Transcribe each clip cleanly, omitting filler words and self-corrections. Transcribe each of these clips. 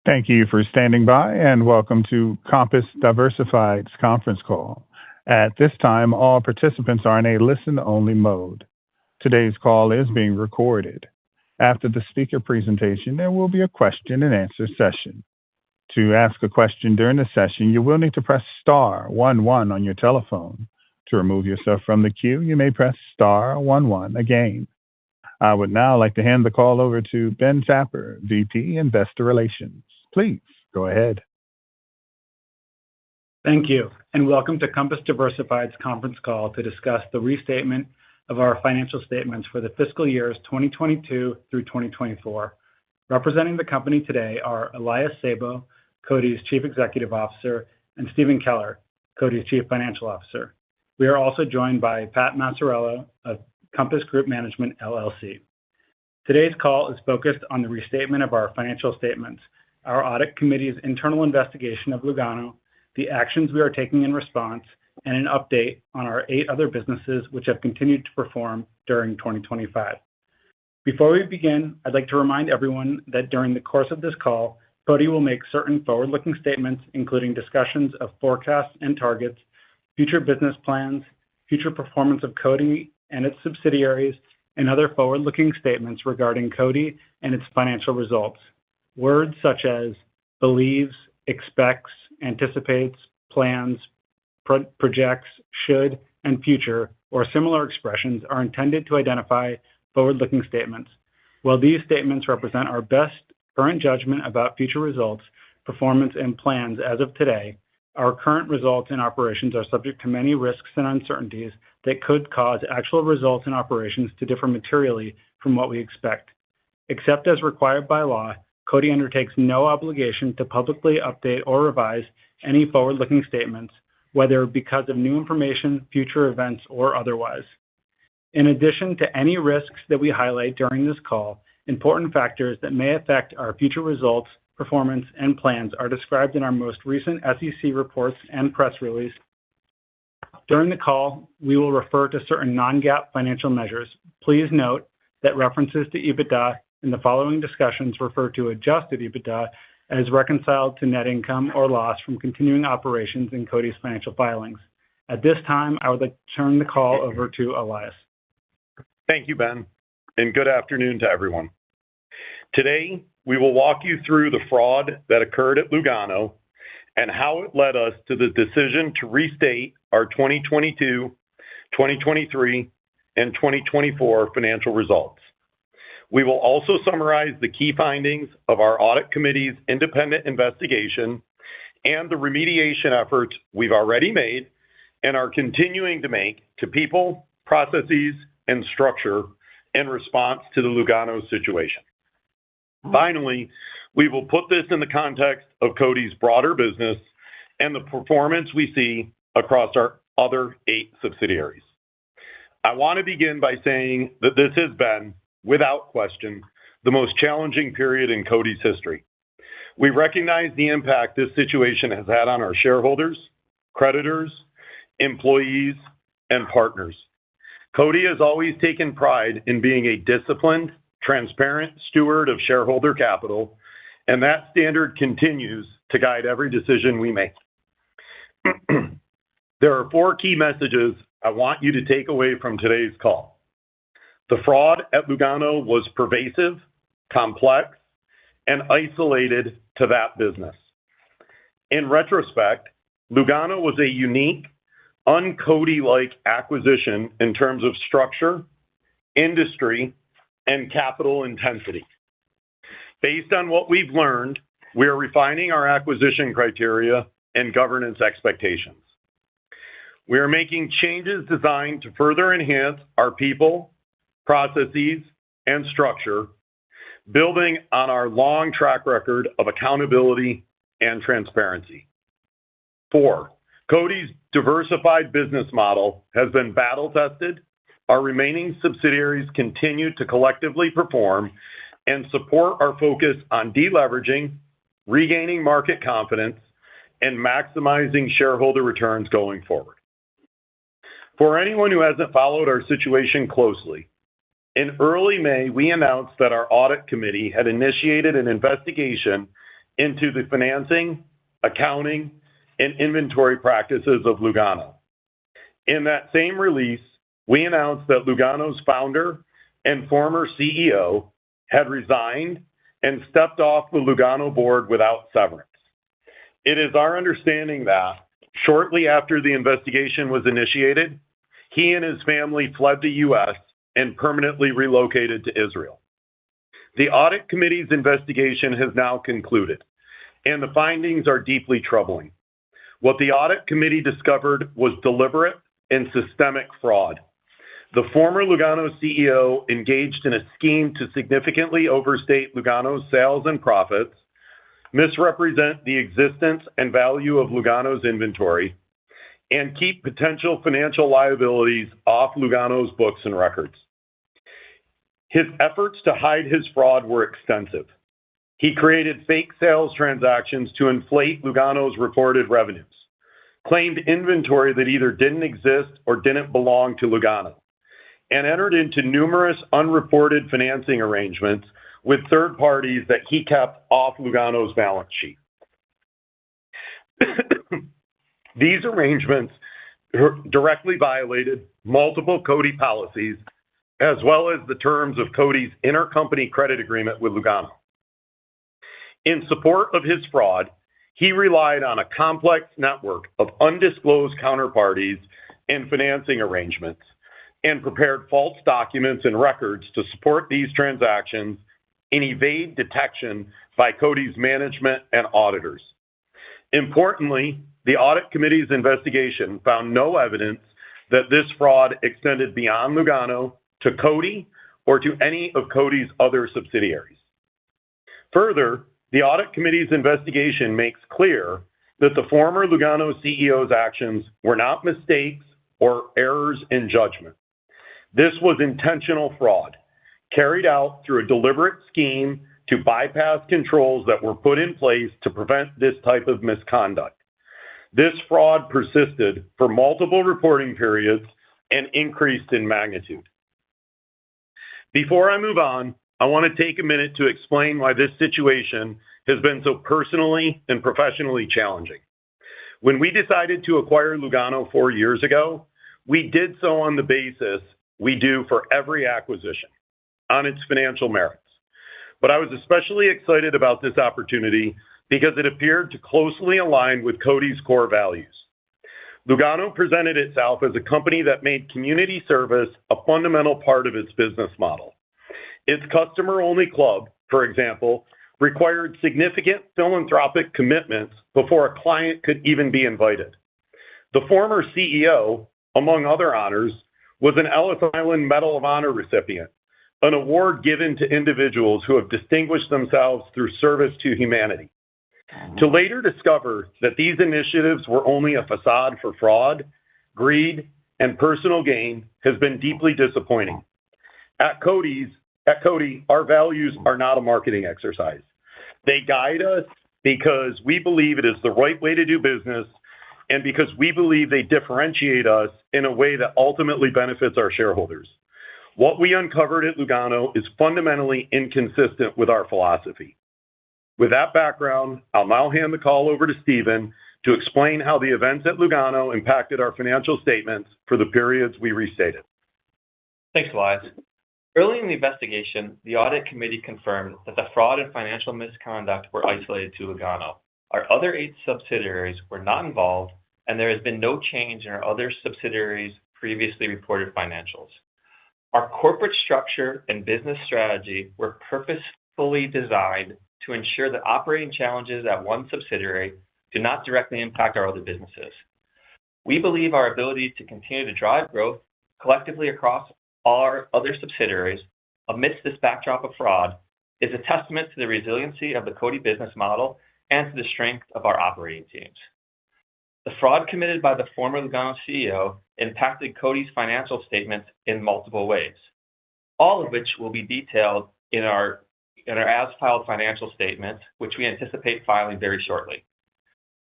Thank you for standing by, and welcome to Compass Diversified's conference call. At this time, all participants are in a listen-only mode. Today's call is being recorded. After the speaker presentation, there will be a question-and-answer session. To ask a question during the session, you will need to press star 11 on your telephone. To remove yourself from the queue, you may press star 11 again. I would now like to hand the call over to Ben Tapper, VP Investor Relations. Please go ahead. Thank you, and welcome to Compass Diversified's conference call to discuss the restatement of our financial statements for the fiscal years 2022 through 2024. Representing the company today are Elias Sabo, Cody's Chief Executive Officer, and Stephen Keller, Cody's Chief Financial Officer. We are also joined by Pat Massarello of Compass Group Management, LLC. Today's call is focused on the restatement of our financial statements, our audit committee's internal investigation of Lugano, the actions we are taking in response, and an update on our 8 other businesses which have continued to perform during 2025. Before we begin, I'd like to remind everyone that during the course of this call, Cody will make certain forward-looking statements, including discussions of forecasts and targets, future business plans, future performance of Cody and its subsidiaries, and other forward-looking statements regarding Cody and its financial results. Words such as believes, expects, anticipates, plans, projects, should, and future, or similar expressions are intended to identify forward-looking statements. While these statements represent our best current judgment about future results, performance, and plans as of today, our current results and operations are subject to many risks and uncertainties that could cause actual results and operations to differ materially from what we expect. Except as required by law, Cody undertakes no obligation to publicly update or revise any forward-looking statements, whether because of new information, future events, or otherwise. In addition to any risks that we highlight during this call, important factors that may affect our future results, performance, and plans are described in our most recent SEC reports and press release. During the call, we will refer to certain non-GAAP financial measures. Please note that references to EBITDA in the following discussions refer to adjusted EBITDA as reconciled to net income or loss from continuing operations in Cody's financial filings. At this time, I would like to turn the call over to Elias. Thank you, Ben, and good afternoon to everyone. Today, we will walk you through the fraud that occurred at Lugano and how it led us to the decision to restate our 2022, 2023, and 2024 financial results. We will also summarize the key findings of our audit committee's independent investigation and the remediation efforts we've already made and are continuing to make to people, processes, and structure in response to the Lugano situation. Finally, we will put this in the context of Cody's broader business and the performance we see across our other 8 subsidiaries. I want to begin by saying that this has been, without question, the most challenging period in Cody's history. We recognize the impact this situation has had on our shareholders, creditors, employees, and partners. Cody has always taken pride in being a disciplined, transparent steward of shareholder capital, and that standard continues to guide every decision we make. There are 4 key messages I want you to take away from today's call. The fraud at Lugano was pervasive, complex, and isolated to that business. In retrospect, Lugano was a unique, un-Cody-like acquisition in terms of structure, industry, and capital intensity. Based on what we've learned, we are refining our acquisition criteria and governance expectations. We are making changes designed to further enhance our people, processes, and structure, building on our long track record of accountability and transparency. 4, Cody's diversified business model has been battle-tested. Our remaining subsidiaries continue to collectively perform and support our focus on deleveraging, regaining market confidence, and maximizing shareholder returns going forward. For anyone who hasn't followed our situation closely, in early May, we announced that our audit committee had initiated an investigation into the financing, accounting, and inventory practices of Lugano. In that same release, we announced that Lugano's founder and former CEO had resigned and stepped off the Lugano board without severance. It is our understanding that shortly after the investigation was initiated, he and his family fled the U.S. and permanently relocated to Israel. The audit committee's investigation has now concluded, and the findings are deeply troubling. What the audit committee discovered was deliberate and systemic fraud. The former Lugano CEO engaged in a scheme to significantly overstate Lugano's sales and profits, misrepresent the existence and value of Lugano's inventory, and keep potential financial liabilities off Lugano's books and records. His efforts to hide his fraud were extensive. He created fake sales transactions to inflate Lugano's reported revenues, claimed inventory that either didn't exist or didn't belong to Lugano, and entered into numerous unreported financing arrangements with third parties that he kept off Lugano's balance sheet. These arrangements directly violated multiple Coty policies, as well as the terms of Coty's intercompany credit agreement with Lugano. In support of his fraud, he relied on a complex network of undisclosed counterparties and financing arrangements, and prepared false documents and records to support these transactions and evade detection by Coty's management and auditors. Importantly, the audit committee's investigation found no evidence that this fraud extended beyond Lugano to Coty or to any of Coty's other subsidiaries. Further, the audit committee's investigation makes clear that the former Lugano CEO's actions were not mistakes or errors in judgment. This was intentional fraud, carried out through a deliberate scheme to bypass controls that were put in place to prevent this type of misconduct. This fraud persisted for multiple reporting periods and increased in magnitude. Before I move on, I want to take a minute to explain why this situation has been so personally and professionally challenging. When we decided to acquire Lugano 4 years ago, we did so on the basis we do for every acquisition, on its financial merits. But I was especially excited about this opportunity because it appeared to closely align with Coty's core values. Lugano presented itself as a company that made community service a fundamental part of its business model. Its customer-only club, for example, required significant philanthropic commitments before a client could even be invited. The former CEO, among other honors, was an Ellis Island Medal of Honor recipient, an award given to individuals who have distinguished themselves through service to humanity. To later discover that these initiatives were only a facade for fraud, greed, and personal gain has been deeply disappointing. At Coty, our values are not a marketing exercise. They guide us because we believe it is the right way to do business and because we believe they differentiate us in a way that ultimately benefits our shareholders. What we uncovered at Lugano is fundamentally inconsistent with our philosophy. With that background, I'll now hand the call over to Stephen to explain how the events at Lugano impacted our financial statements for the periods we restated. Thanks, Elias. Early in the investigation, the audit committee confirmed that the fraud and financial misconduct were isolated to Lugano. Our other 8 subsidiaries were not involved, and there has been no change in our other subsidiaries' previously reported financials. Our corporate structure and business strategy were purposefully designed to ensure that operating challenges at one subsidiary do not directly impact our other businesses. We believe our ability to continue to drive growth collectively across our other subsidiaries amidst this backdrop of fraud is a testament to the resiliency of the Coty business model and to the strength of our operating teams. The fraud committed by the former Lugano CEO impacted Coty's financial statements in multiple ways, all of which will be detailed in our as-filed financial statements, which we anticipate filing very shortly.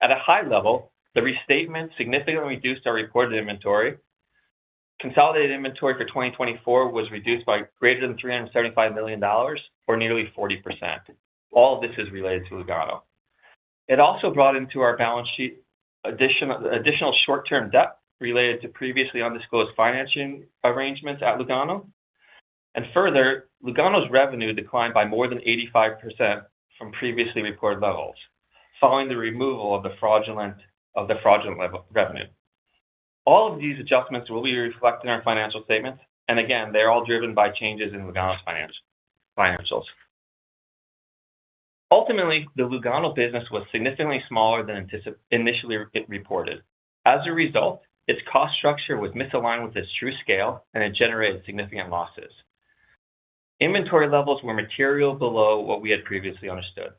At a high level, the restatement significantly reduced our reported inventory. Consolidated inventory for 2024 was reduced by greater than $375 million, or nearly 40%. All of this is related to Lugano. It also brought into our balance sheet additional short-term debt related to previously undisclosed financing arrangements at Lugano. And further, Lugano's revenue declined by more than 85% from previously reported levels, following the removal of the fraudulent revenue. All of these adjustments will be reflected in our financial statements, and again, they're all driven by changes in Lugano's financials. Ultimately, the Lugano business was significantly smaller than initially reported. As a result, its cost structure was misaligned with its true scale, and it generated significant losses. Inventory levels were materially below what we had previously understood.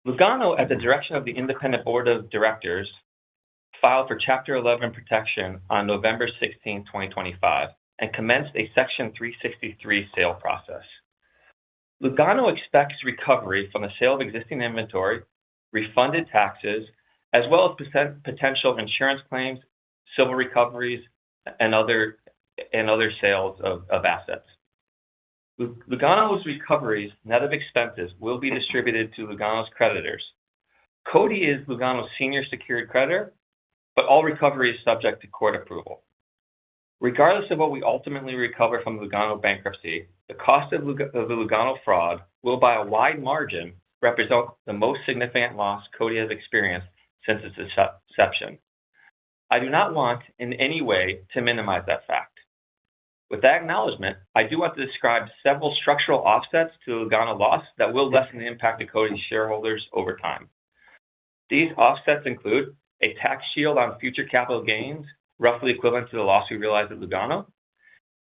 Lugano, at the direction of the independent board of directors, filed for Chapter 11 protection on November 16, 2025, and commenced a Section 363 sale process. Lugano expects recovery from the sale of existing inventory, refunded taxes, as well as potential insurance claims, civil recoveries, and other sales of assets. Lugano's recoveries, net of expenses, will be distributed to Lugano's creditors. Coty is Lugano's senior secured creditor, but all recovery is subject to court approval. Regardless of what we ultimately recover from Lugano bankruptcy, the cost of the Lugano fraud will, by a wide margin, represent the most significant loss Coty has experienced since its inception. I do not want in any way to minimize that fact. With that acknowledgement, I do want to describe several structural offsets to the Lugano loss that will lessen the impact of Coty's shareholders over time. These offsets include a tax shield on future capital gains, roughly equivalent to the loss we realized at Lugano,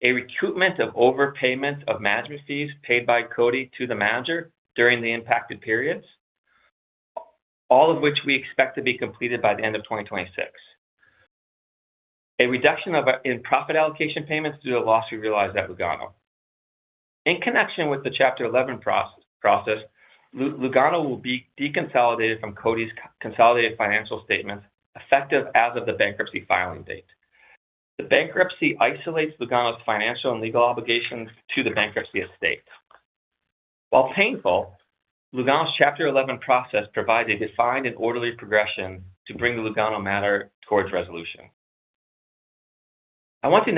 a recoupment of overpayment of management fees paid by Coty to the manager during the impacted periods, all of which we expect to be completed by the end of 2026. A reduction in profit allocation payments due to the loss we realized at Lugano. In connection with the Chapter 11 process, Lugano will be deconsolidated from Coty's consolidated financial statements effective as of the bankruptcy filing date. The bankruptcy isolates Lugano's financial and legal obligations to the bankruptcy estate. While painful, Lugano's Chapter 11 process provides a defined and orderly progression to bring the Lugano matter towards resolution. I want to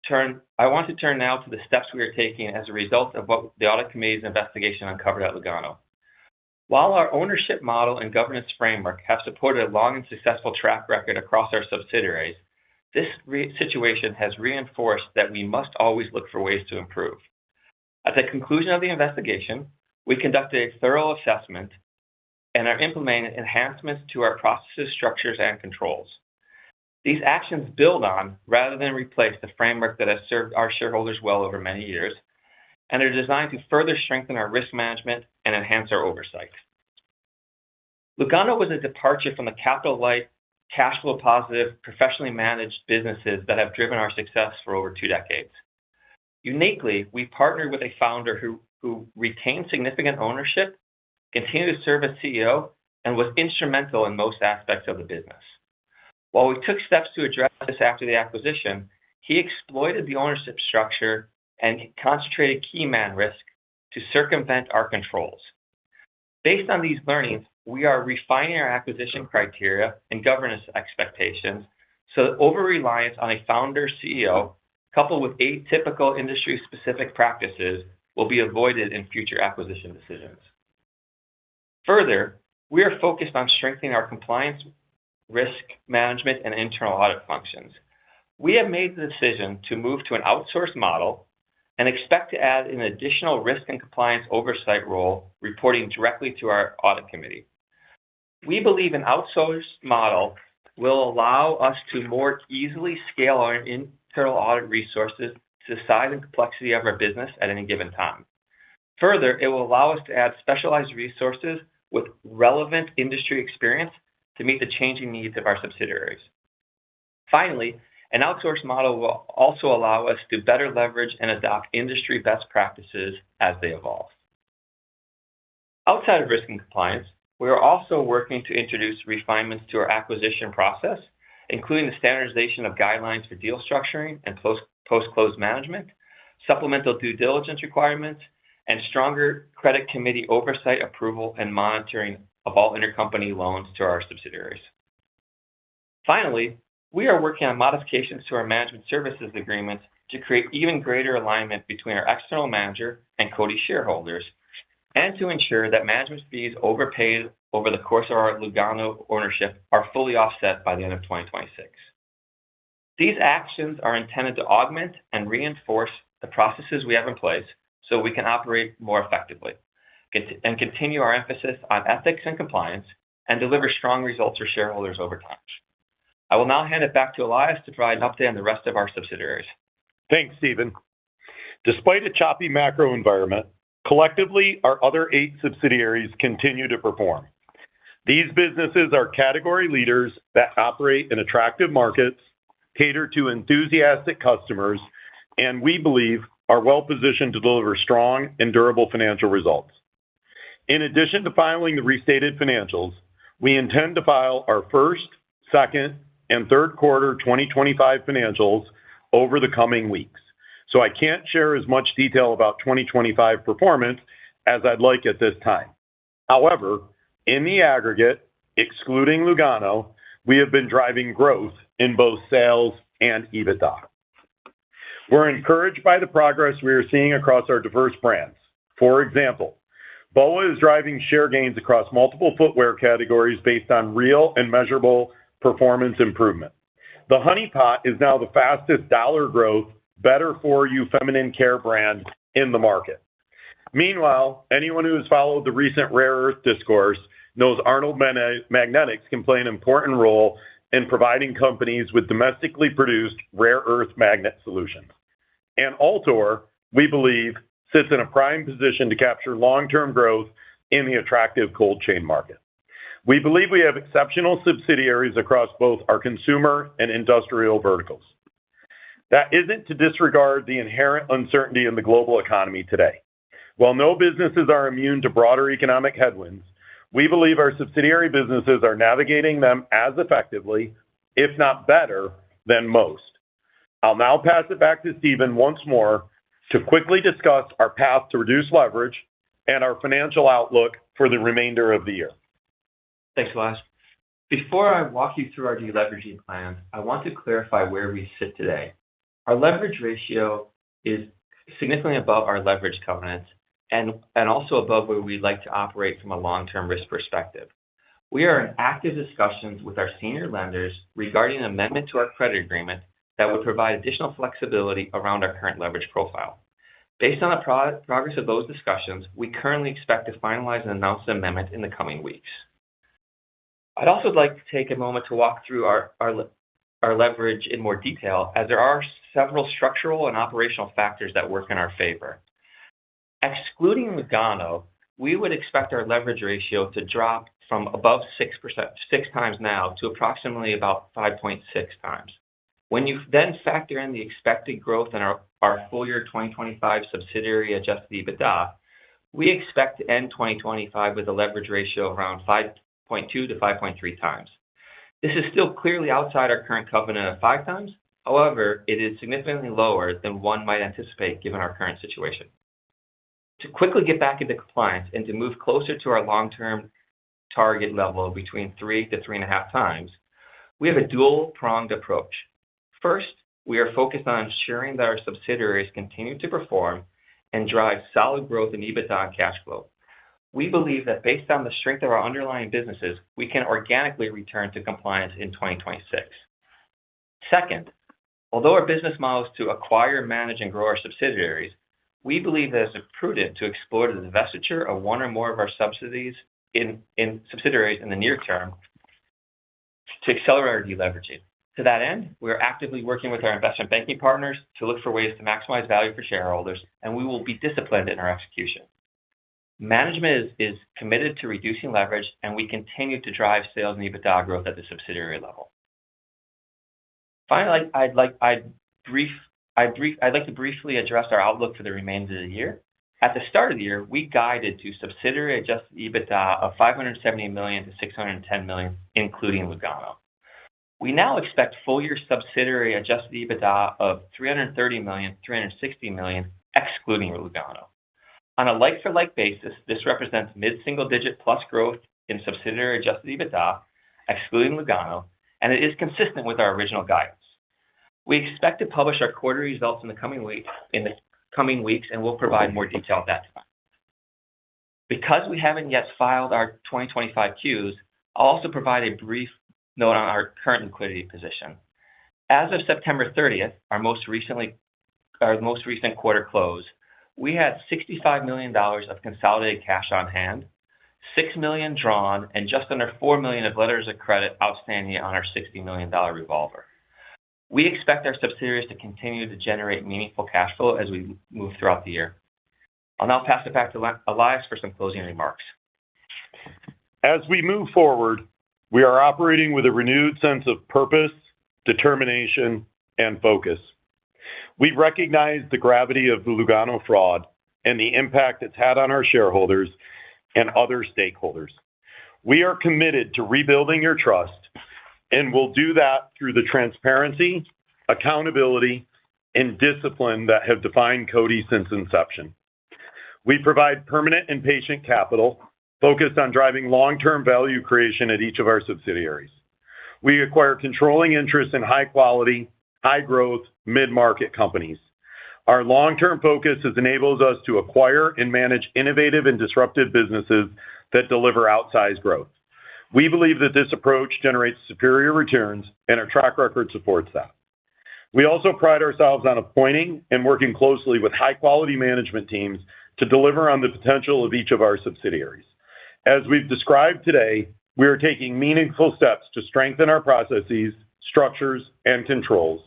turn now to the steps we are taking as a result of what the Audit Committee's investigation uncovered at Lugano. While our ownership model and governance framework have supported a long and successful track record across our subsidiaries, this situation has reinforced that we must always look for ways to improve. At the conclusion of the investigation, we conducted a thorough assessment and are implementing enhancements to our processes, structures, and controls. These actions build on, rather than replace, the framework that has served our shareholders well over many years, and are designed to further strengthen our risk management and enhance our oversight. Lugano was a departure from the capital-light, cash flow positive, professionally managed businesses that have driven our success for over 2 decades. Uniquely, we partnered with a founder who retained significant ownership, continued to serve as CEO, and was instrumental in most aspects of the business. While we took steps to address this after the acquisition, he exploited the ownership structure and concentrated key man risk to circumvent our controls. Based on these learnings, we are refining our acquisition criteria and governance expectations so that over-reliance on a founder CEO, coupled with atypical industry-specific practices, will be avoided in future acquisition decisions. Further, we are focused on strengthening our compliance, risk management, and internal audit functions. We have made the decision to move to an outsourced model and expect to add an additional risk and compliance oversight role reporting directly to our audit committee. We believe an outsourced model will allow us to more easily scale our internal audit resources to the size and complexity of our business at any given time. Further, it will allow us to add specialized resources with relevant industry experience to meet the changing needs of our subsidiaries. Finally, an outsourced model will also allow us to better leverage and adopt industry best practices as they evolve. Outside of risk and compliance, we are also working to introduce refinements to our acquisition process, including the standardization of guidelines for deal structuring and post-close management, supplemental due diligence requirements, and stronger credit committee oversight, approval, and monitoring of all intercompany loans to our subsidiaries. Finally, we are working on modifications to our management services agreements to create even greater alignment between our external manager and CODI shareholders, and to ensure that management fees overpaid over the course of our Lugano ownership are fully offset by the end of 2026. These actions are intended to augment and reinforce the processes we have in place so we can operate more effectively and continue our emphasis on ethics and compliance and deliver strong results for shareholders over time. I will now hand it back to Elias to provide an update on the rest of our subsidiaries. Thanks, Stephen. Despite a choppy macro environment, collectively, our other 8 subsidiaries continue to perform. These businesses are category leaders that operate in attractive markets, cater to enthusiastic customers, and we believe are well-positioned to deliver strong and durable financial results. In addition to filing the restated financials, we intend to file our first, second, and third quarter 2025 financials over the coming weeks. So I can't share as much detail about 2025 performance as I'd like at this time. However, in the aggregate, excluding Lugano, we have been driving growth in both sales and EBITDA. We're encouraged by the progress we are seeing across our diverse brands. For example, BOA is driving share gains across multiple footwear categories based on real and measurable performance improvement. The Honey Pot is now the fastest dollar growth, better-for-you feminine care brand in the market. Meanwhile, anyone who has followed the recent rare earth discourse knows Arnold Magnetics can play an important role in providing companies with domestically produced rare earth magnet solutions. And Altor, we believe, sits in a prime position to capture long-term growth in the attractive cold chain market. We believe we have exceptional subsidiaries across both our consumer and industrial verticals. That isn't to disregard the inherent uncertainty in the global economy today. While no businesses are immune to broader economic headwinds, we believe our subsidiary businesses are navigating them as effectively, if not better, than most. I'll now pass it back to Stephen once more to quickly discuss our path to reduce leverage and our financial outlook for the remainder of the year. Thanks, Elias. Before I walk you through our deleveraging plan, I want to clarify where we sit today. Our leverage ratio is significantly above our leverage covenants and also above where we'd like to operate from a long-term risk perspective. We are in active discussions with our senior lenders regarding an amendment to our credit agreement that would provide additional flexibility around our current leverage profile. Based on the progress of those discussions, we currently expect to finalize and announce the amendment in the coming weeks. I'd also like to take a moment to walk through our leverage in more detail, as there are several structural and operational factors that work in our favor. Excluding Lugano, we would expect our leverage ratio to drop from above 6 times now to approximately about 5.6 times. When you then factor in the expected growth in our full year 2025 subsidiary adjusted EBITDA, we expect to end 2025 with a leverage ratio around 5.2 to 5.3 times. This is still clearly outside our current covenant of 5 times. However, it is significantly lower than one might anticipate given our current situation. To quickly get back into compliance and to move closer to our long-term target level between 3 to 3.5 times, we have a dual-pronged approach. First, we are focused on ensuring that our subsidiaries continue to perform and drive solid growth in EBITDA and cash flow. We believe that based on the strength of our underlying businesses, we can organically return to compliance in 2026. Second, although our business model is to acquire, manage, and grow our subsidiaries, we believe that it's prudent to explore the divestiture of one or more of our subsidiaries in the near term to accelerate our deleveraging. To that end, we are actively working with our investment banking partners to look for ways to maximize value for shareholders, and we will be disciplined in our execution. Management is committed to reducing leverage, and we continue to drive sales and EBITDA growth at the subsidiary level. Finally, I'd like to briefly address our outlook for the remainder of the year. At the start of the year, we guided to subsidiary adjusted EBITDA of $570 million to $610 million, including Lugano. We now expect full-year subsidiary adjusted EBITDA of $330 million, $360 million, excluding Lugano. On a like-for-like basis, this represents mid-single-digit plus growth in subsidiary adjusted EBITDA, excluding Lugano, and it is consistent with our original guidance. We expect to publish our quarterly results in the coming weeks, and we'll provide more detail at that time. Because we haven't yet filed our 2025 Qs, I'll also provide a brief note on our current liquidity position. As of September 30th, our most recent quarter close, we had $65 million of consolidated cash on hand, $6 million drawn, and just under $4 million of letters of credit outstanding on our $60 million revolver. We expect our subsidiaries to continue to generate meaningful cash flow as we move throughout the year. I'll now pass it back to Elias for some closing remarks. As we move forward, we are operating with a renewed sense of purpose, determination, and focus. We recognize the gravity of the Lugano fraud and the impact it's had on our shareholders and other stakeholders. We are committed to rebuilding your trust, and we'll do that through the transparency, accountability, and discipline that have defined CODI since inception. We provide permanent and patient capital focused on driving long-term value creation at each of our subsidiaries. We acquire controlling interest in high-quality, high-growth, mid-market companies. Our long-term focus has enabled us to acquire and manage innovative and disruptive businesses that deliver outsized growth. We believe that this approach generates superior returns, and our track record supports that. We also pride ourselves on appointing and working closely with high-quality management teams to deliver on the potential of each of our subsidiaries. As we've described today, we are taking meaningful steps to strengthen our processes, structures, and controls,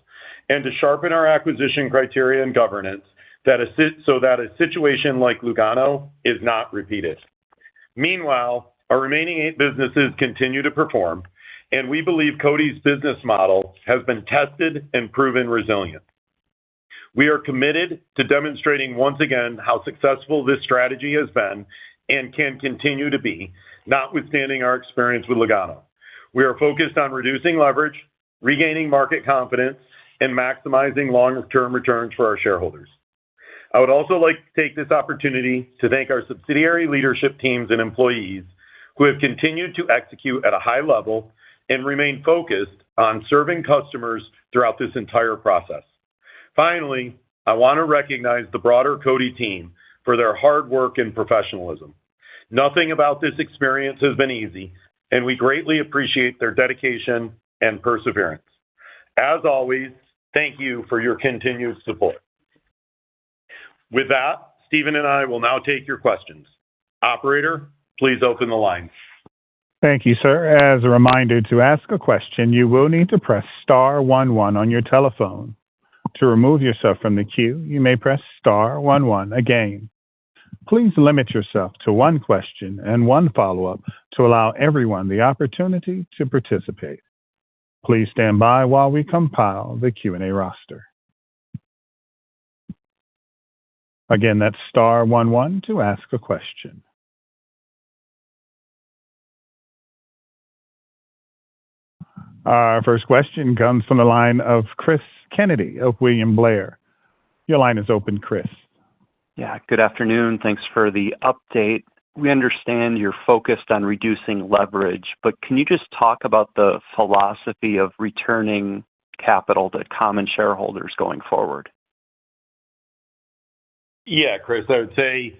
and to sharpen our acquisition criteria and governance so that a situation like Lugano is not repeated. Meanwhile, our remaining 8 businesses continue to perform, and we believe CODI's business model has been tested and proven resilient. We are committed to demonstrating once again how successful this strategy has been and can continue to be, notwithstanding our experience with Lugano. We are focused on reducing leverage, regaining market confidence, and maximizing long-term returns for our shareholders. I would also like to take this opportunity to thank our subsidiary leadership teams and employees who have continued to execute at a high level and remain focused on serving customers throughout this entire process. Finally, I want to recognize the broader CODI team for their hard work and professionalism. Nothing about this experience has been easy, and we greatly appreciate their dedication and perseverance. As always, thank you for your continued support. With that, Stephen and I will now take your questions. Operator, please open the line. Thank you, sir. As a reminder, to ask a question, you will need to press star 11 on your telephone. To remove yourself from the queue, you may press star 11 again. Please limit yourself to one question and one follow-up to allow everyone the opportunity to participate. Please stand by while we compile the Q&A roster. Again, that's star 11 to ask a question. Our first question comes from the line of Chris Kennedy of William Blair. Your line is open, Chris. Yeah, good afternoon. Thanks for the update. We understand you're focused on reducing leverage, but can you just talk about the philosophy of returning capital to common shareholders going forward? Yeah, Chris, I would say,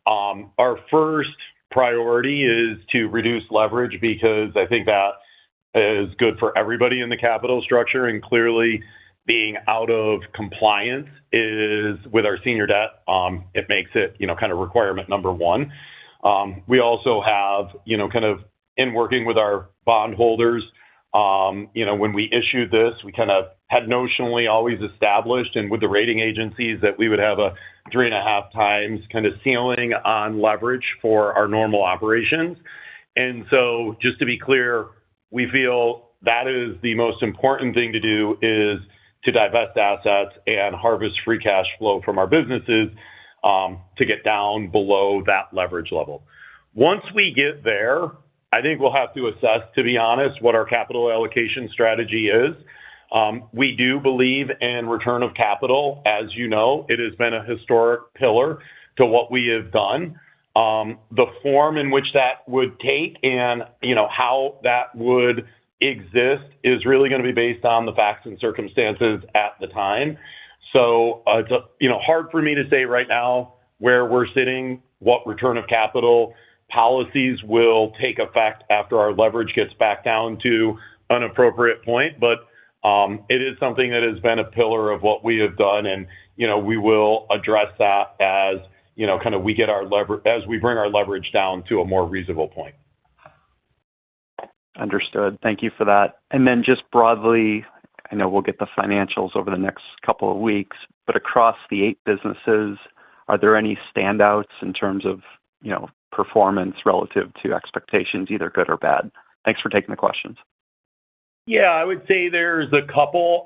our first priority is to reduce leverage because I think that is good for everybody in the capital structure, and clearly being out of compliance is with our senior debt. It makes it, kind of requirement number one. We also have, kind of in working with our bondholders, when we issued this, we kind of had notionally always established and with the rating agencies that we would have a 3.5 times kind of ceiling on leverage for our normal operations. And so just to be clear, we feel that is the most important thing to do is to divest assets and harvest free cash flow from our businesses to get down below that leverage level. Once we get there, I think we'll have to assess, to be honest, what our capital allocation strategy is. We do believe in return of capital. As you know, it has been a historic pillar to what we have done. The form in which that would take and, how that would exist is really going to be based on the facts and circumstances at the time. So it's hard for me to say right now where we're sitting, what return of capital policies will take effect after our leverage gets back down to an appropriate point. But it is something that has been a pillar of what we have done. And, we will address that as, we get our leverage, as we bring our leverage down to a more reasonable point. Understood. Thank you for that. And then just broadly, I know we'll get the financials over the next couple of weeks, but across the 8 businesses, are there any standouts in terms of, performance relative to expectations, either good or bad? Thanks for taking the questions. Yeah, I would say there's a couple.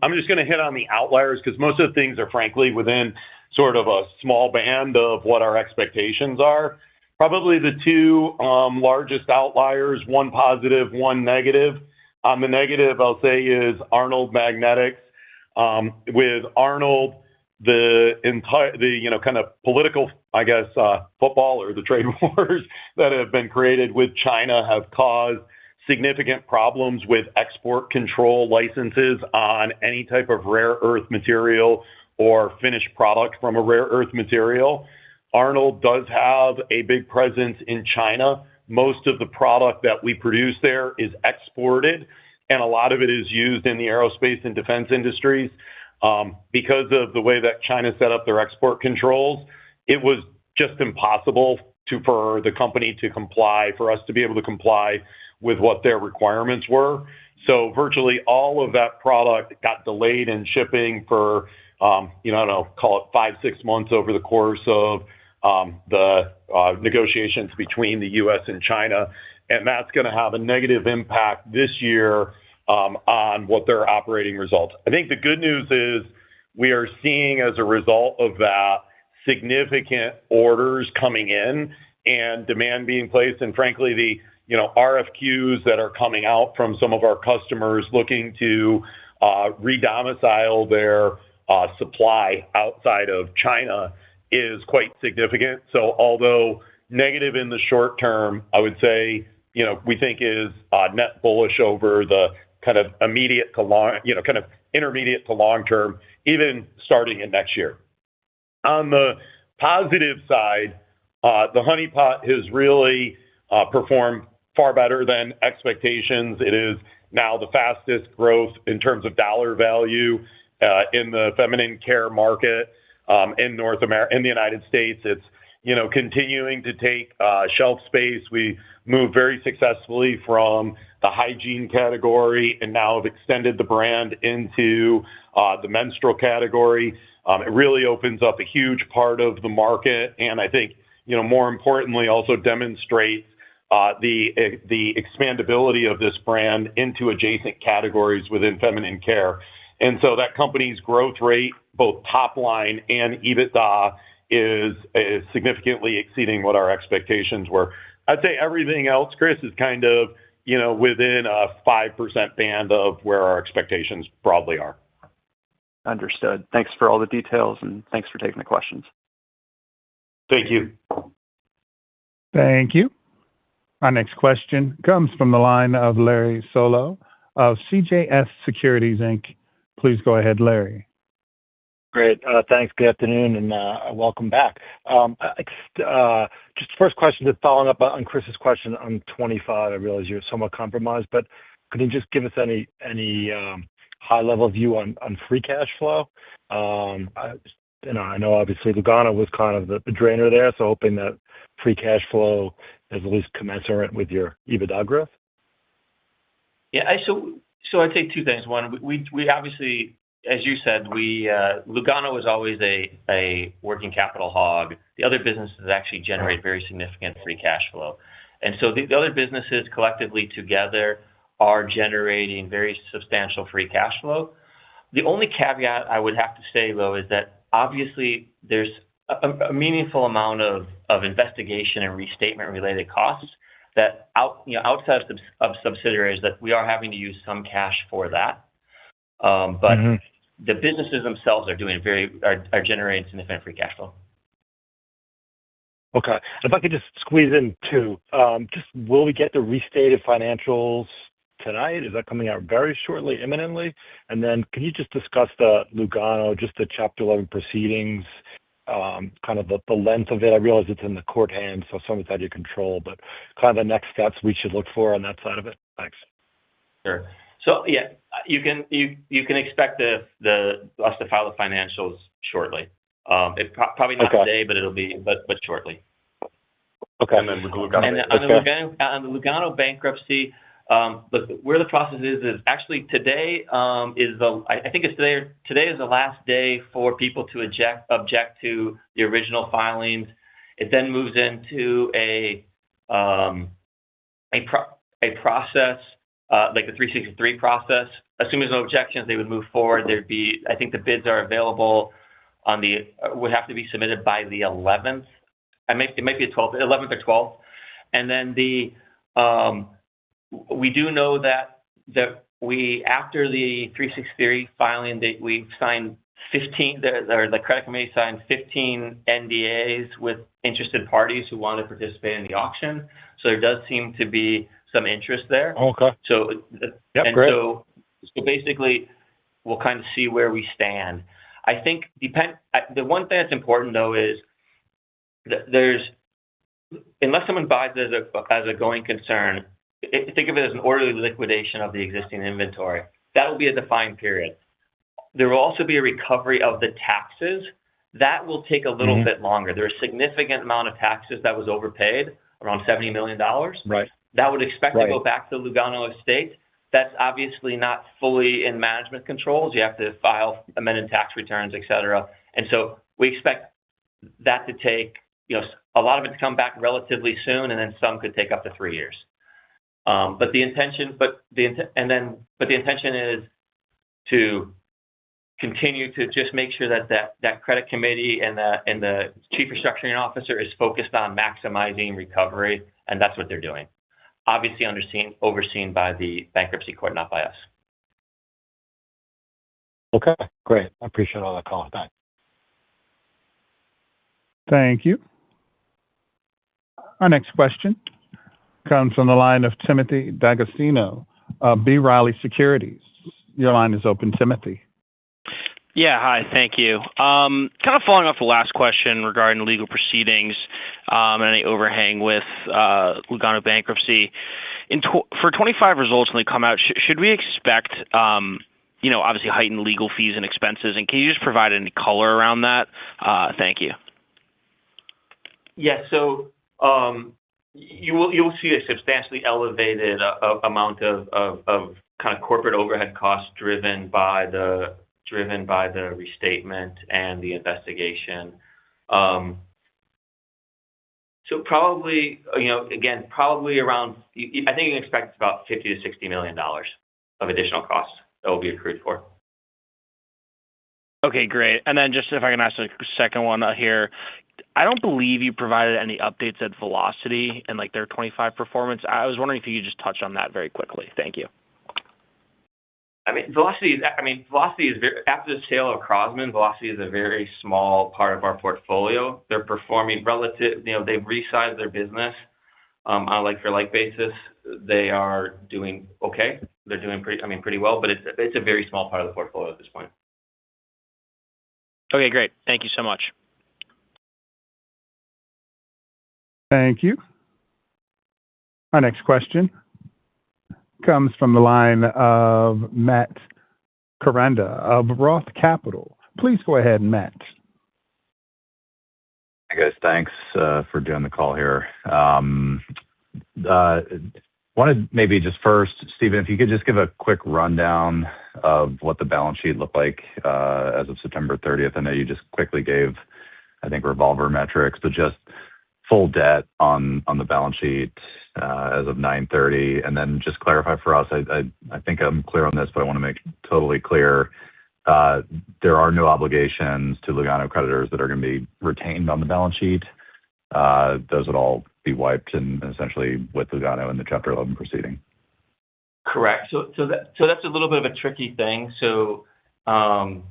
I'm just going to hit on the outliers because most of the things are frankly within sort of a small band of what our expectations are. Probably the 2 largest outliers, one positive, one negative. The negative, I'll say, is Arnold Magnetics. With Arnold, the kind of political, football or the trade wars that have been created with China have caused significant problems with export control licenses on any type of rare earth material or finished product from a rare earth material. Arnold does have a big presence in China. Most of the product that we produce there is exported, and a lot of it is used in the aerospace and defense industries. Because of the way that China set up their export controls, it was just impossible for the company to comply, for us to be able to comply with what their requirements were. So virtually all of that product got delayed in shipping for, I don't know, call it 5-6 months over the course of the negotiations between the U.S. and China. And that's going to have a negative impact this year on what their operating results. I think the good news is we are seeing, as a result of that, significant orders coming in and demand being placed. And frankly, the RFQs that are coming out from some of our customers looking to re-domicile their supply outside of China is quite significant. So although negative in the short term, I would say, we think is net bullish over the kind of immediate to long, kind of intermediate to long term, even starting in next year. On the positive side, the Honey Pot has really performed far better than expectations. It is now the fastest growth in terms of dollar value in the feminine care market in North America, in the United States. It's continuing to take shelf space. We moved very successfully from the hygiene category and now have extended the brand into the menstrual category. It really opens up a huge part of the market, and I think more importantly also demonstrates the expandability of this brand into adjacent categories within feminine care. And so that company's growth rate, both top line and EBITDA, is significantly exceeding what our expectations were. I'd say everything else, Chris, is kind of within a 5% band of where our expectations broadly are. Understood. Thanks for all the details, and thanks for taking the questions. Thank you. Thank you. Our next question comes from the line of Larry Solow of CJS Securities, Inc. Please go ahead, Larry. Great. Thanks. Good afternoon, and welcome back. Just first question, just following up on Chris's question on 25. I realize you're somewhat compromised, but could you just give us any high-level view on free cash flow? I know obviously Lugano was kind of the drainer there, so hoping that free cash flow is at least commensurate with your EBITDA growth. Yeah, so I'd say 2 things. One, we obviously, as you said, Lugano was always a working capital hog. The other businesses actually generate very significant free cash flow. And so the other businesses collectively together are generating very substantial free cash flow. The only caveat I would have to say, though, is that obviously there's a meaningful amount of investigation and restatement-related costs that outside of subsidiaries that we are having to use some cash for that. But the businesses themselves are generating significant free cash flow. Okay. If I could just squeeze in two, just will we get the restated financials tonight? Is that coming out very shortly, imminently? And then can you just discuss the Lugano, just the Chapter 11 proceedings, kind of the length of it? I realize it's in the court hands, so some of it's out of your control, but kind of the next steps we should look for on that side of it. Thanks. Sure. So yeah, you can expect us to file the financials shortly. Probably not today, but it'll be shortly. Okay. And then with Lugano. And on the Lugano bankruptcy, look, where the process is actually today I think it's today is the last day for people to object to the original filings. It then moves into a process like the 363 process. Assuming there's no objections, they would move forward. I think the bids are available would have to be submitted by the 11th. It might be the 12th, 11th or 12th. And then we do know that after the 363 filing date, we've signed 15, the credit committee signed 15 NDAs with interested parties who want to participate in the auction. So there does seem to be some interest there. Okay. So, great. So basically, we'll kind of see where we stand. I think the one thing that's important though is that unless someone buys it as a going concern, think of it as an orderly liquidation of the existing inventory. That will be a defined period. There will also be a recovery of the taxes. That will take a little bit longer. There's a significant amount of taxes that was overpaid, around $70 million. Right. That would expect to go back to the Lugano estate. That's obviously not fully in management controls. You have to file amended tax returns, et cetera. And so we expect that to take, a lot of it to come back relatively soon, and then some could take up to 3 years. But the intention is to continue to just make sure that credit committee and the chief restructuring officer is focused on maximizing recovery, and that's what they're doing. Obviously overseen by the bankruptcy court, not by us. Okay, great. I appreciate all that call. Thanks. Thank you. Our next question comes from the line of Timothy D'Agostino of B. Riley Securities. Your line is open, Timothy. Yeah, hi, thank you. Kind of following off the last question regarding legal proceedings and any overhang with Lugano bankruptcy. For 25 results when they come out, should we expect, obviously heightened legal fees and expenses? And can you just provide any color around that? Thank you. Yeah, so you will see a substantially elevated amount of kind of corporate overhead costs driven by the restatement and the investigation. So probably, probably around, I think you can expect about $50 to $60 million of additional costs that will be accrued for. Okay, great. And then just if I can ask a second one here. I don't believe you provided any updates at Velocity and their 25 performance. I was wondering if you could just touch on that very quickly. Thank you. Velocity is after the sale of Crosman, Velocity is a very small part of our portfolio. They're performing they've resized their business on a like-for-like basis. They are doing okay. They're doing pretty well, but it's a very small part of the portfolio at this point. Okay, great. Thank you so much. Thank you. Our next question comes from the line of Matt Koranda of Roth Capital. Please go ahead, Matt. Hey guys, thanks for doing the call here. Wanted maybe just first, Stephen, if you could just give a quick rundown of what the balance sheet looked like as of September 30th. I know you just quickly gave, I think, revolver metrics, but just full debt on the balance sheet as of 9/30, and then just clarify for us. I think I'm clear on this, but I want to make totally clear. There are no obligations to Lugano creditors that are going to be retained on the balance sheet. Those would all be wiped and essentially with Lugano in the Chapter 11 proceeding. Correct. So that's a little bit of a tricky thing. So once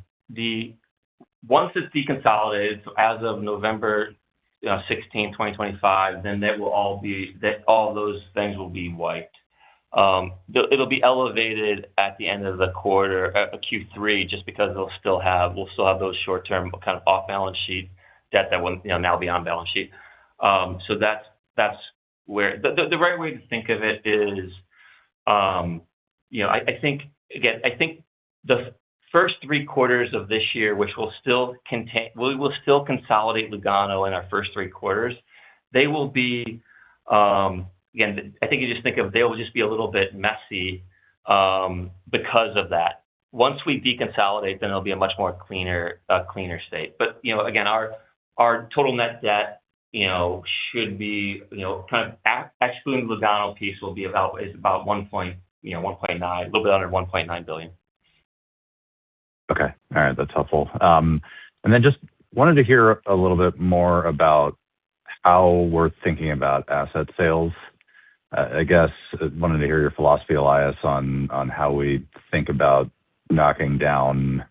it's deconsolidated, so as of November 2025, then all those things will be wiped. It'll be elevated at the end of the quarter, Q3, just because we'll still have those short-term kind of off-balance sheet debt that will now be on balance sheet. So that's where the right way to think of it is, I think the first 3 quarters of this year, which we will still consolidate Lugano in our first 3 quarters. They will be, again, I think you just think of they will just be a little bit messy because of that. Once we deconsolidate, then it'll be a much more cleaner state. But again, our total net debt should be kind of excluding the Lugano piece is about 1.9, a little bit under $1.9 billion. Okay. All right. That's helpful. And then just wanted to hear a little bit more about how we're thinking about asset sales. I guess wanted to hear your philosophy, Elias, on how we think about knocking down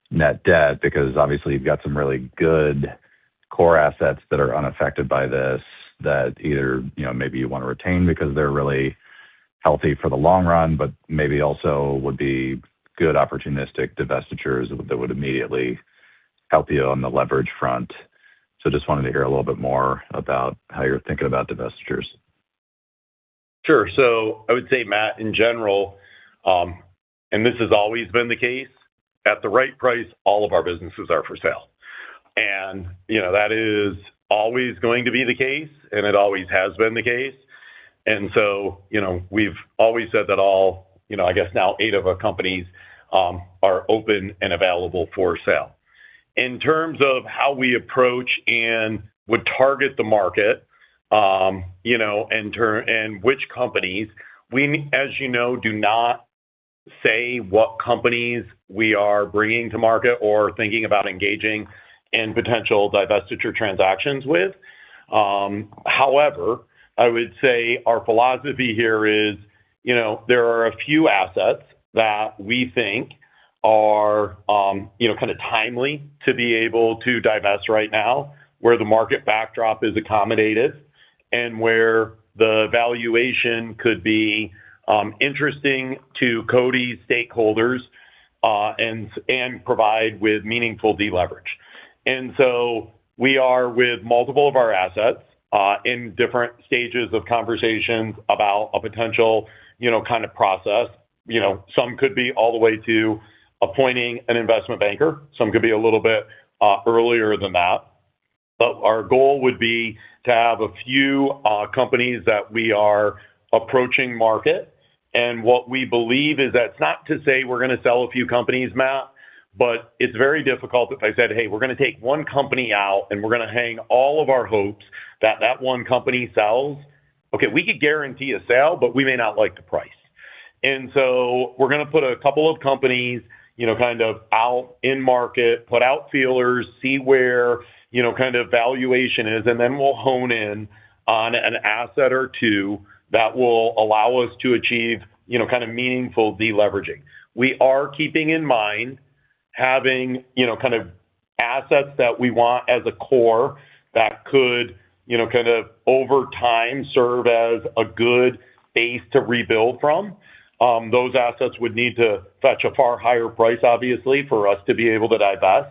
net debt, because obviously you've got some really good core assets that are unaffected by this that either maybe you want to retain because they're really healthy for the long run, but maybe also would be good opportunistic divestitures that would immediately help you on the leverage front. So just wanted to hear a little bit more about how you're thinking about divestitures. Sure. So I would say, Matt, in general, and this has always been the case, at the right price, all of our businesses are for sale. And, that is always going to be the case, and it always has been the case. And so, we've always said that all, I guess now 8 of our companies are open and available for sale. In terms of how we approach and would target the market, and which companies, we, as do not say what companies we are bringing to market or thinking about engaging in potential divestiture transactions with. However, I would say our philosophy here is, there are a few assets that we think are, kind of timely to be able to divest right now, where the market backdrop is accommodative and where the valuation could be interesting to CODI's stakeholders, and provide with meaningful deleverage. And so we are with multiple of our assets in different stages of conversations about a potential, kind of process. Some could be all the way to appointing an investment banker. Some could be a little bit earlier than that. But our goal would be to have a few companies that we are approaching market. And what we believe is that's not to say we're going to sell a few companies, Matt, but it's very difficult if I said, hey, we're going to take one company out and we're going to hang all of our hopes that that one company sells. Okay, we could guarantee a sale, but we may not like the price. And so we're going to put a couple of companies, kind of out in market, put out feelers, see where, kind of valuation is, and then we'll hone in on an asset or two that will allow us to achieve, kind of meaningful deleveraging. We are keeping in mind having, kind of assets that we want as a core that could, kind of over time serve as a good base to rebuild from. Those assets would need to fetch a far higher price, obviously, for us to be able to divest.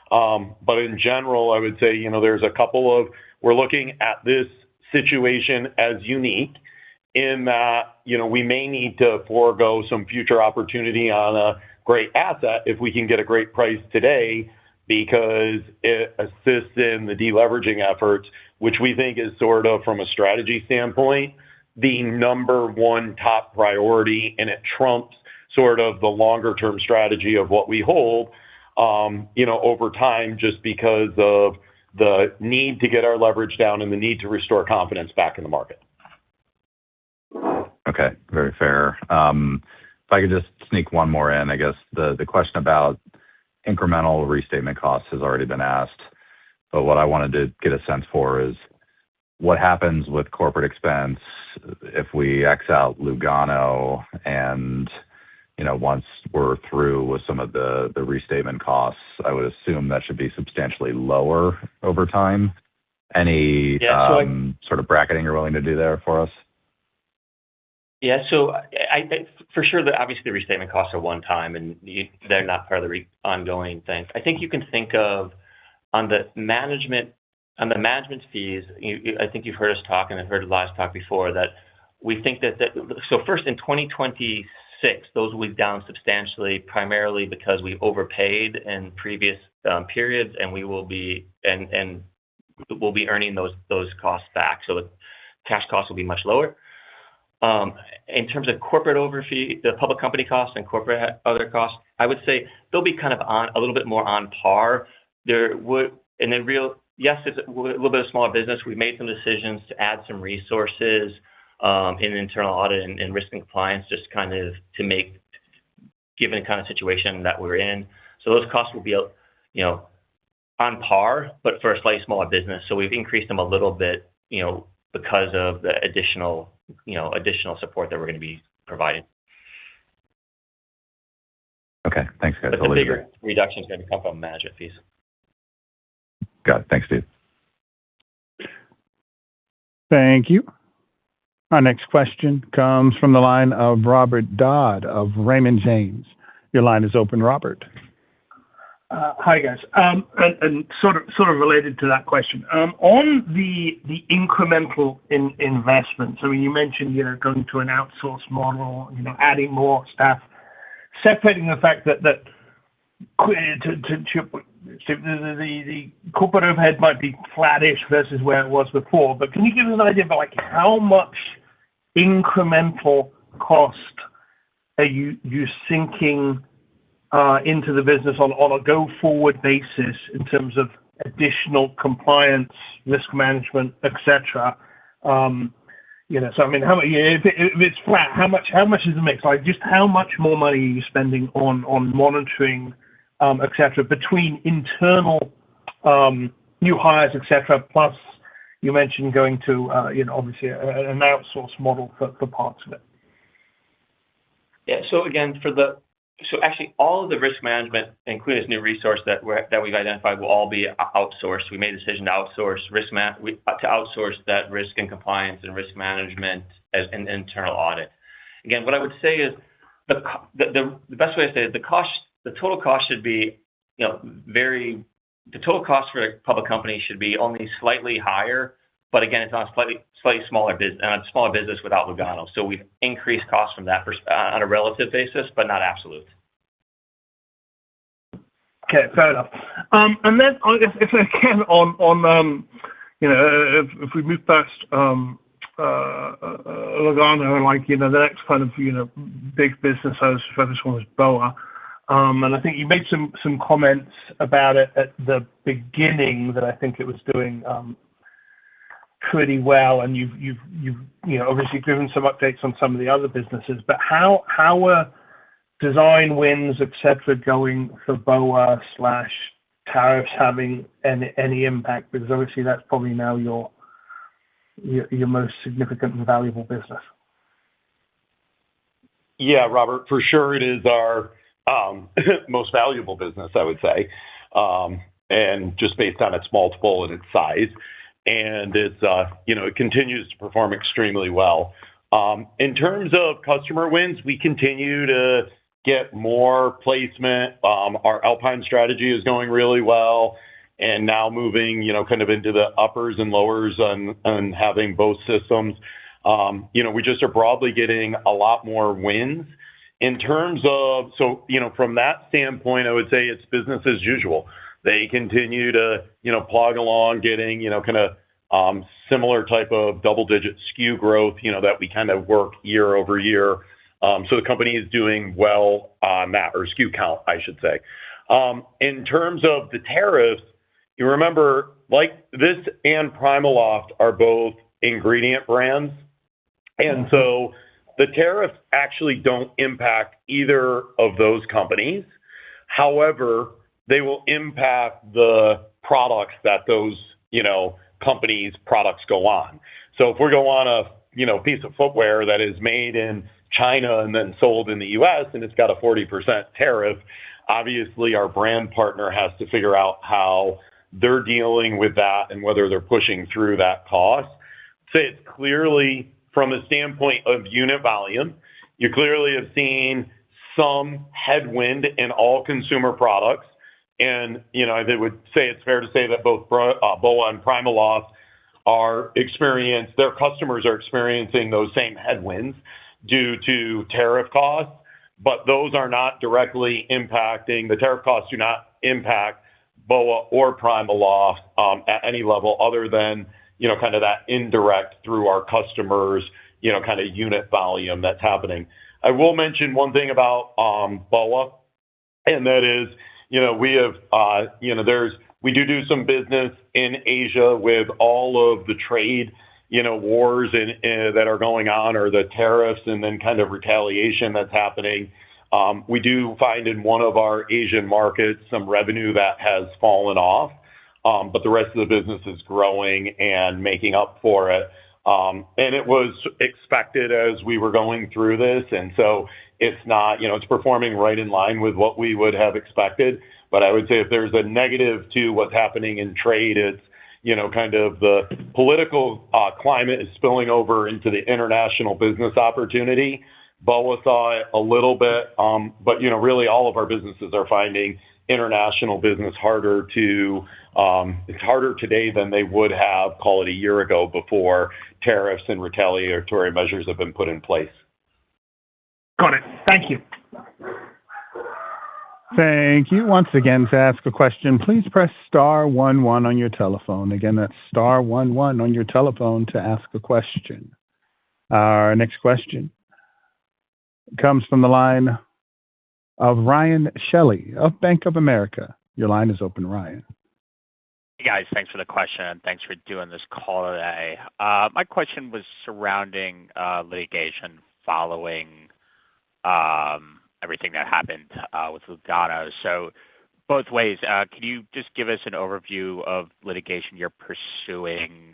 But in general, I would say, there's a couple of, we're looking at this situation as unique in that, we may need to forego some future opportunity on a great asset if we can get a great price today, because it assists in the deleveraging efforts, which we think is sort of, from a strategy standpoint, the number one top priority, and it trumps sort of the longer term strategy of what we hold, over time, just because of the need to get our leverage down and the need to restore confidence back in the market. Okay, very fair. If I could just sneak one more in, I guess the question about incremental restatement costs has already been asked, but what I wanted to get a sense for is what happens with corporate expense if we X out Lugano and, once we're through with some of the restatement costs, I would assume that should be substantially lower over time. Any Yeah. sort of bracketing you're willing to do there for us? Yeah. So I for sure that obviously the restatement costs are one time and they're not part of the ongoing thing. I think you can think of on the management fees. I think you've heard us talk and I've heard Elias talk before that we think that so first in 2026 those will be down substantially, primarily because we overpaid in previous periods, and we'll be earning those costs back. So the cash costs will be much lower. In terms of corporate overfee, the public company costs and corporate other costs, I would say they'll be kind of on a little bit more on par. Yes, it's a little bit of smaller business. We've made some decisions to add some resources in internal audit and risk and compliance, just kind of given the kind of situation that we're in. So those costs will be, on par, but for a slightly smaller business. So we've increased them a little bit, because of the additional support that we're going to be providing. Okay. Thanks, guys. But the bigger reduction is going to come from management fees. Got it. Thanks, Steve. Thank you. Our next question comes from the line of Robert Dodd of Raymond James. Your line is open, Robert. Hi, guys. And sort of related to that question. On the incremental investments, I mean, you mentioned, going to an outsourced model, adding more staff, separating the fact that the corporate overhead might be flattish versus where it was before. But can you give us an idea about how much incremental cost are you sinking into the business on a go-forward basis in terms of additional compliance, risk management, etc.? So I mean, if it's flat, how much is the mix? Just how much more money are you spending on monitoring, etc., between internal new hires, etc., plus you mentioned going to obviously an outsourced model for parts of it. Yeah. So again, actually all of the risk management, including this new resource that we've identified, will all be outsourced. We made a decision to outsource that risk and compliance and risk management as an internal audit. Again, what I would say is the best way to say it, the total cost should be, the total cost for a public company should be only slightly higher, but again, it's on a slightly smaller business without Lugano. So we've increased costs from that on a relative basis, but not absolute. Okay, fair enough. And then if I can if we move past Lugano, the next kind of big business I was focused on was BOA. And I think you made some comments about it at the beginning that I think it was doing pretty well, and you've obviously given some updates on some of the other businesses. But how are design wins, etc., going for BOA/tariffs having any impact? Because obviously that's probably now your most significant and valuable business. Yeah, Robert, for sure it is our most valuable business, I would say, and just based on its multiple and its size. And it's, it continues to perform extremely well. In terms of customer wins, we continue to get more placement. Our Alpine strategy is going really well, and now moving, kind of into the uppers and lowers on having both systems. We just are broadly getting a lot more wins. In terms of, from that standpoint, I would say it's business as usual. They continue to, plug along, getting, kind of similar type of double-digit SKU growth, that we kind of work year over year. So the company is doing well on that, or SKU count, I should say. In terms of the tariffs, you remember, like this and PrimaLoft are both ingredient brands. And so the tariffs actually don't impact either of those companies. However, they will impact the products that those, companies' products go on. So if we go on a, piece of footwear that is made in China and then sold in the U.S. and it's got a 40% tariff, obviously our brand partner has to figure out how they're dealing with that and whether they're pushing through that cost. Say it's clearly from a standpoint of unit volume, you clearly have seen some headwind in all consumer products. And, I would say it's fair to say that both BOA and PrimaLoft their customers are experiencing those same headwinds due to tariff costs, but those are not directly impacting, the tariff costs do not impact BOA or PrimaLoft at any level other than, kind of that indirect through our customers, kind of unit volume that's happening. I will mention one thing about BOA, and that is, we do some business in Asia with all of the trade, wars that are going on, or the tariffs and then kind of retaliation that's happening. We do find in one of our Asian markets some revenue that has fallen off, but the rest of the business is growing and making up for it. And it was expected as we were going through this, and so it's not, it's performing right in line with what we would have expected. But I would say if there's a negative to what's happening in trade, it's, kind of the political climate is spilling over into the international business opportunity. BOA saw it a little bit, but, really all of our businesses are finding international business harder it's harder today than they would have, call it a year ago, before tariffs and retaliatory measures have been put in place. Got it. Thank you. Thank you. Once again, to ask a question, please press star 11 on your telephone. Again, that's star 11 on your telephone to ask a question. Our next question comes from the line of Ryan Shelley of Bank of America. Your line is open, Ryan. Hey, guys. Thanks for the question, and thanks for doing this call today. My question was surrounding litigation following everything that happened with Lugano. So both ways, can you just give us an overview of litigation you're pursuing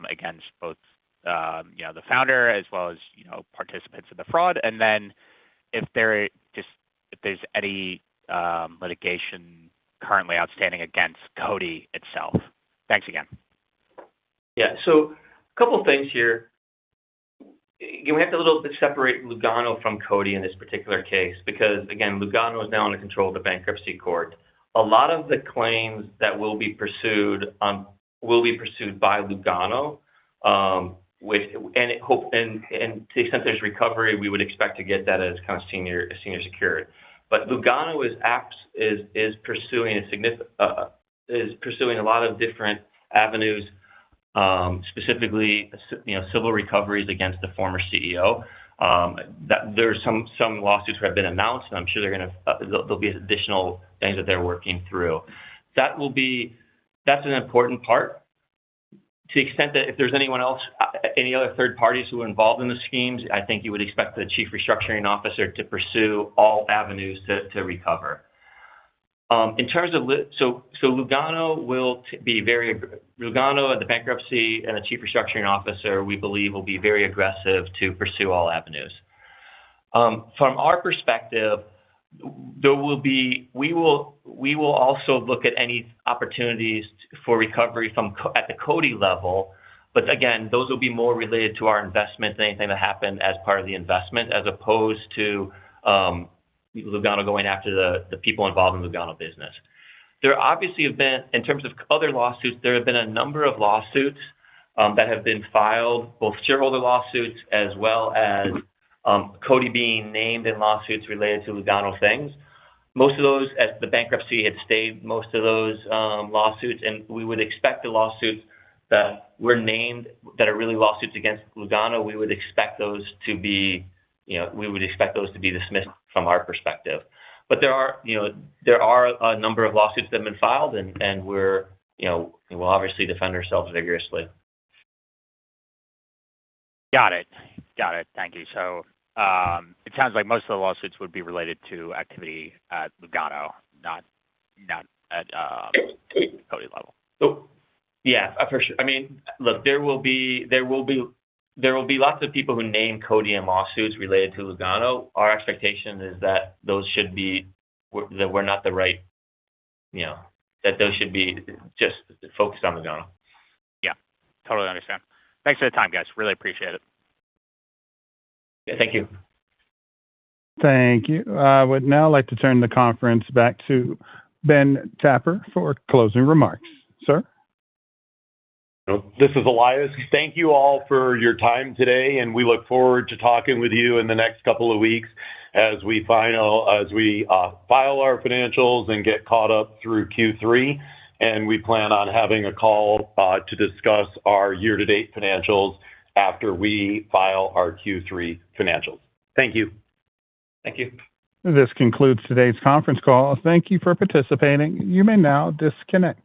against both the founder as well as participants in the fraud, and then if there's any litigation currently outstanding against Coty itself? Thanks again. Yeah. So a couple of things here. Again, we have to a little bit separate Lugano from Coty in this particular case because, again, Lugano is now under control of the bankruptcy court. A lot of the claims that will be pursued by Lugano, and to the extent there's recovery, we would expect to get that as kind of senior secured. But Lugano is pursuing a lot of different avenues, specifically civil recoveries against the former CEO. There's some lawsuits that have been announced, and I'm sure there'll be additional things that they're working through. That's an important part. To the extent that if there's anyone else, any other third parties who are involved in the schemes, I think you would expect the chief restructuring officer to pursue all avenues to recover. In terms of Lugano Lugano, the bankruptcy and the chief restructuring officer, we believe, will be very aggressive to pursue all avenues. From our perspective, we will also look at any opportunities for recovery at the Coty level, but again, those will be more related to our investment than anything that happened as part of the investment, as opposed to Lugano going after the people involved in the Lugano business. There obviously have been, in terms of other lawsuits, there have been a number of lawsuits that have been filed, both shareholder lawsuits as well as Coty being named in lawsuits related to Lugano things. Most of those, as the bankruptcy had stayed, most of those lawsuits, and we would expect the lawsuits that were named that are really lawsuits against Lugano, we would expect those to be dismissed from our perspective. But there are a number of lawsuits that have been filed, and we'll obviously defend ourselves vigorously. Got it. Thank you. So it sounds like most of the lawsuits would be related to activity at Lugano, not at Coty level. So, yeah, for sure. I mean, look, there will be lots of people who name Coty in lawsuits related to Lugano. Our expectation is that those that we're not the right, that those should be just focused on Lugano. Yeah, totally understand. Thanks for the time, guys. Really appreciate it. Yeah, thank you. Thank you. I would now like to turn the conference back to Ben Tapper for closing remarks. Sir? This is Elias. Thank you all for your time today, and we look forward to talking with you in the next couple of weeks as we file our financials and get caught up through Q3. And we plan on having a call to discuss our year-to-date financials after we file our Q3 financials. Thank you. Thank you. This concludes today's conference call. Thank you for participating. You may now disconnect.